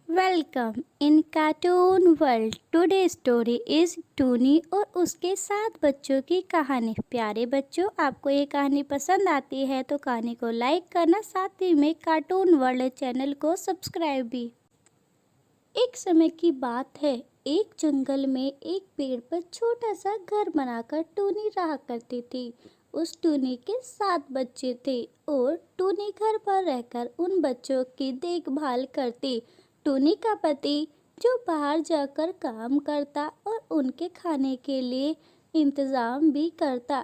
Welcome in cartoon world. Today story is Tooni और उसके 7 बच्चों की कहानी। प्यारे बच्चों, आपको ये कहानी पसंद आती है तो कहानी को लाइक करना, साथ ही में कार्टून वर्ल्ड चैनल को सब्सक्राइब भी। एक समय की बात है, एक जंगल में एक पेड़ पर छोटा सा घर बनाकर टूनी रहा करती थी। उस टूनी के 7 बच्चे थे और टूनी घर पर रहकर उन बच्चों की देखभाल करती। टूनी का पति जो बाहर जाकर काम करता और उनके खाने के लिए इंतज़ाम भी करता।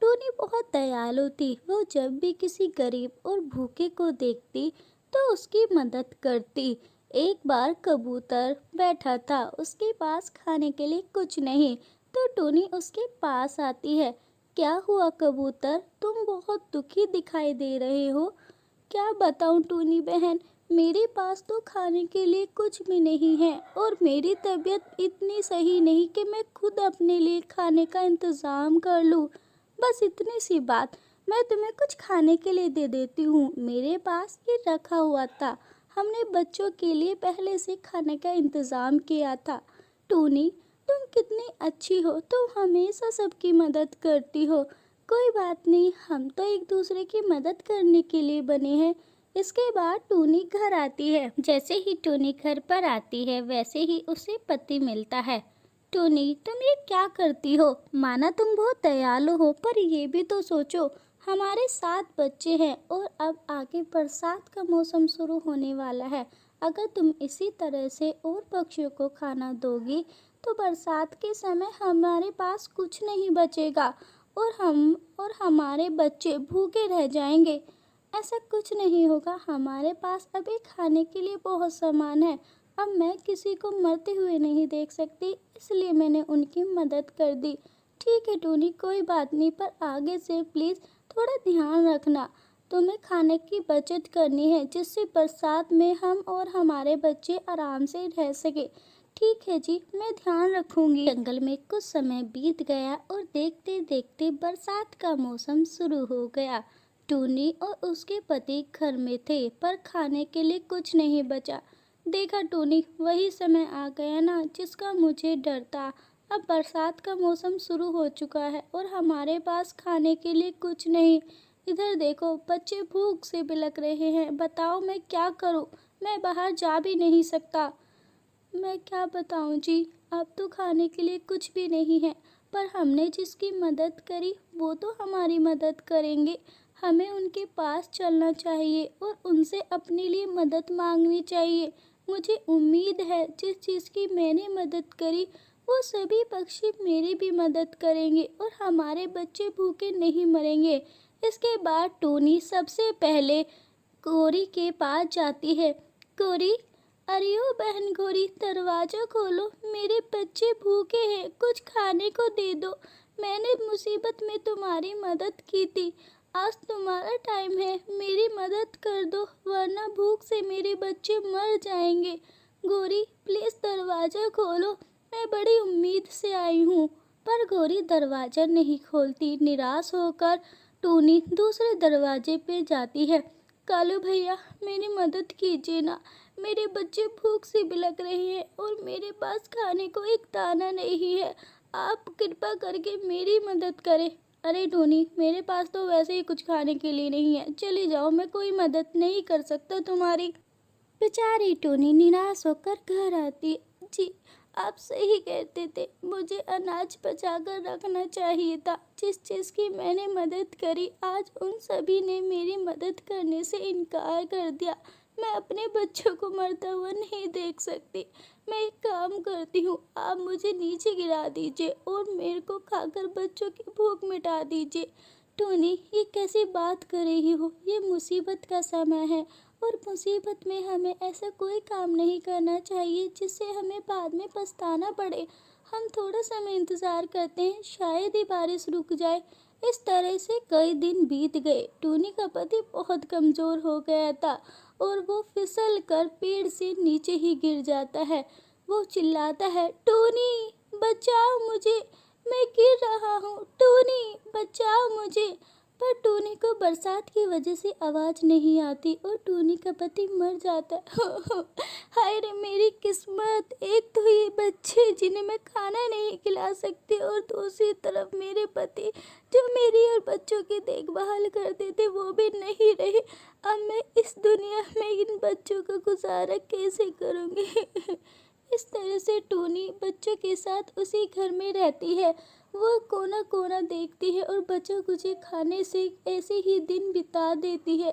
टूनी बहुत दयालु थी। वो जब भी किसी गरीब और भूखे को देखती तो उसकी मदद करती। एक बार कबूतर बैठा था, उसके पास खाने के लिए कुछ नहीं, तो टूनी उसके पास आती है। क्या हुआ कबूतर, तुम बहुत दुखी दिखाई दे रहे हो। क्या बताऊं टूनी बहन, मेरे पास तो खाने के लिए कुछ भी नहीं है और मेरी तबीयत इतनी सही नहीं कि मैं खुद अपने लिए खाने का इंतज़ाम कर लूं। बस इतनी सी बात, मैं तुम्हें कुछ खाने के लिए दे देती हूँ। मेरे पास ये रखा हुआ था, हमने बच्चों के लिए पहले से खाने का इंतज़ाम किया था। टूनी, तुम कितनी अच्छी हो, तुम हमेशा सबकी मदद करती हो। कोई बात नहीं, हम तो एक दूसरे की मदद करने के लिए बने हैं। इसके बाद टूनी घर आती है। जैसे ही टूनी घर पर आती है वैसे ही उसे पति मिलता है। टूनी, तुम ये क्या करती हो। माना तुम बहुत दयालु हो, पर ये भी तो सोचो, हमारे 7 बच्चे हैं और अब आगे बरसात का मौसम शुरू होने वाला है। अगर तुम इसी तरह से और पक्षियों को खाना दोगी तो बरसात के समय हमारे पास कुछ नहीं बचेगा और हमारे बच्चे भूखे रह जाएंगे। ऐसा कुछ नहीं होगा, हमारे पास अभी खाने के लिए बहुत सामान है। अब मैं किसी को मरते हुए नहीं देख सकती, इसलिए मैंने उनकी मदद कर दी। ठीक है टूनी, कोई बात नहीं, पर आगे से प्लीज़ थोड़ा ध्यान रखना। तुम्हें खाने की बचत करनी है जिससे बरसात में हम और हमारे बच्चे आराम से रह सके। ठीक है जी, मैं ध्यान रखूंगी। जंगल में कुछ समय बीत गया और देखते देखते बरसात का मौसम शुरू हो गया। टूनी और उसके पति घर में थे, पर खाने के लिए कुछ नहीं बचा। देखा टूनी, वही समय आ गया ना जिसका मुझे डर था। अब बरसात का मौसम शुरू हो चुका है और हमारे पास खाने के लिए कुछ नहीं। इधर देखो, बच्चे भूख से बिलख रहे हैं। बताओ मैं क्या करूं, मैं बाहर जा भी नहीं सकता। मैं क्या बताऊं जी, अब तो खाने के लिए कुछ भी नहीं है, पर हमने जिसकी मदद करी वो तो हमारी मदद करेंगे। हमें उनके पास चलना चाहिए और उनसे अपने लिए मदद मांगनी चाहिए। मुझे उम्मीद है जिस चीज़ की मैंने मदद करी वो सभी पक्षी मेरी भी मदद करेंगे और हमारे बच्चे भूखे नहीं मरेंगे। इसके बाद टोनी सबसे पहले कोरी के पास जाती है। कोरी, अरे ओ बहन गोरी, दरवाजा खोलो, मेरे बच्चे भूखे हैं, कुछ खाने को दे दो। मैंने मुसीबत में तुम्हारी मदद की थी, आज तुम्हारा टाइम है, मेरी मदद कर दो वरना भूख से मेरे बच्चे मर जाएंगे। गोरी प्लीज़ दरवाज़ा खोलो, मैं बड़ी उम्मीद से आई हूँ। पर गोरी दरवाज़ा नहीं खोलती। निराश होकर टूनी दूसरे दरवाजे पे जाती है। कालू भैया, मेरी मदद कीजिए ना, मेरे बच्चे भूख से बिलख रहे हैं और मेरे पास खाने को एक दाना नहीं है। आप कृपा करके मेरी मदद करें। अरे टोनी, मेरे पास तो वैसे ही कुछ खाने के लिए नहीं है, चली जाओ, मैं कोई मदद नहीं कर सकता तुम्हारी। बेचारी टोनी निराश होकर घर आती। जी, आप सही कहते थे, मुझे अनाज बचाकर रखना चाहिए था। जिस चीज़ की मैंने मदद करी, आज उन सभी ने मेरी मदद करने से इनकार कर दिया। मैं अपने बच्चों को मरता हुआ नहीं देख सकती। मैं एक काम करती हूँ, आप मुझे नीचे गिरा दीजिए और मेरे को खाकर बच्चों की भूख मिटा दीजिए। टोनी, ये कैसी बात कर रही हो, ये मुसीबत का समय है और मुसीबत में हमें ऐसा कोई काम नहीं करना चाहिए जिससे हमें बाद में पछताना पड़े। हम थोड़ा समय इंतज़ार करते हैं, शायद ही बारिश रुक जाए। इस तरह से कई दिन बीत गए। टूनी का पति बहुत कमज़ोर हो गया था और वो फिसल कर पेड़ से नीचे ही गिर जाता है। वो चिल्लाता है, टूनी बचाओ मुझे, मैं गिर रहा हूँ, टूनी बचाओ मुझे। पर टूनी को बरसात की वजह से आवाज़ नहीं आती और टूनी का पति मर जाता है। हाय रे मेरी किस्मत, एक तो ये बच्चे जिन्हें मैं खाना नहीं खिला सकती और दूसरी तरफ मेरे पति जो मेरी और बच्चों की देखभाल करते थे वो भी नहीं रहे। अब मैं इस दुनिया में इन बच्चों का गुजारा कैसे करूँगी। इस तरह से टूनी बच्चों के साथ उसी घर में रहती है। वो कोना कोना देखती है और बचा कुछ खाने से ऐसे ही दिन बिता देती है।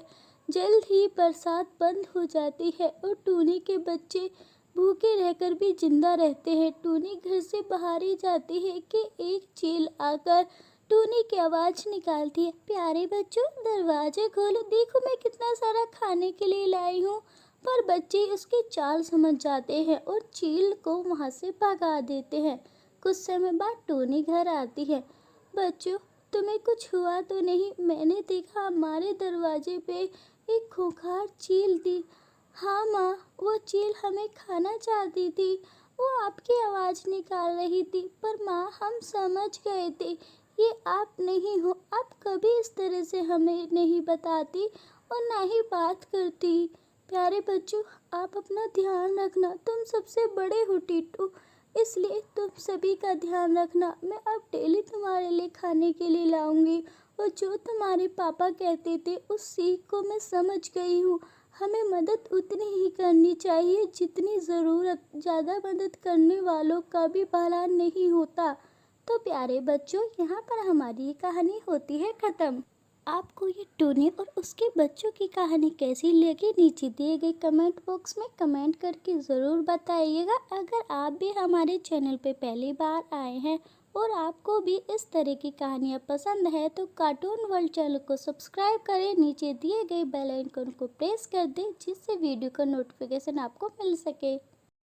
जल्द ही बरसात बंद हो जाती है और टूनी के बच्चे भूखे रहकर भी जिंदा रहते हैं। टूनी घर से बाहर ही जाती है कि एक चील आकर टूनी की आवाज़ निकालती है, प्यारे बच्चों दरवाजे खोलो, देखो मैं कितना सारा खाने के लिए लाई हूँ। पर बच्चे उसकी चाल समझ जाते हैं और चील को वहाँ से भगा देते हैं। कुछ समय बाद टूनी घर आती है। बच्चों तुम्हें कुछ हुआ तो नहीं? मैंने देखा हमारे दरवाजे पे एक खूंखार चील थी। हाँ माँ, वो चील हमें खाना चाहती थी। वो आपकी आवाज़ निकाल रही थी, पर माँ हम समझ गए थे ये आप नहीं हो। आप कभी इस तरह से हमें नहीं बताती और ना ही बात करती। प्यारे बच्चों आप अपना ध्यान रखना, तुम सबसे बड़े हो टीटू, इसलिए तुम सभी का ध्यान रखना। मैं अब डेली तुम्हारे लिए खाने के लिए लाऊंगी और जो तुम्हारे पापा कहते थे उस सीख को मैं समझ गई हूँ। हमें मदद उतनी ही करनी चाहिए जितनी ज़रूरत, ज़्यादा मदद करने वालों का भी भला नहीं होता। तो प्यारे बच्चों यहाँ पर हमारी ये कहानी होती है ख़त्म। आपको ये टूनी और उसके बच्चों की कहानी कैसी लगी नीचे दिए गए कमेंट बॉक्स में कमेंट करके ज़रूर बताइएगा। अगर आप भी हमारे चैनल पे पहली बार आए हैं और आपको भी इस तरह की कहानियाँ पसंद है तो कार्टून वर्ल्ड चैनल को सब्सक्राइब करें, नीचे दिए गए बेल आइकन को प्रेस कर दें जिससे वीडियो का नोटिफिकेशन आपको मिल सके।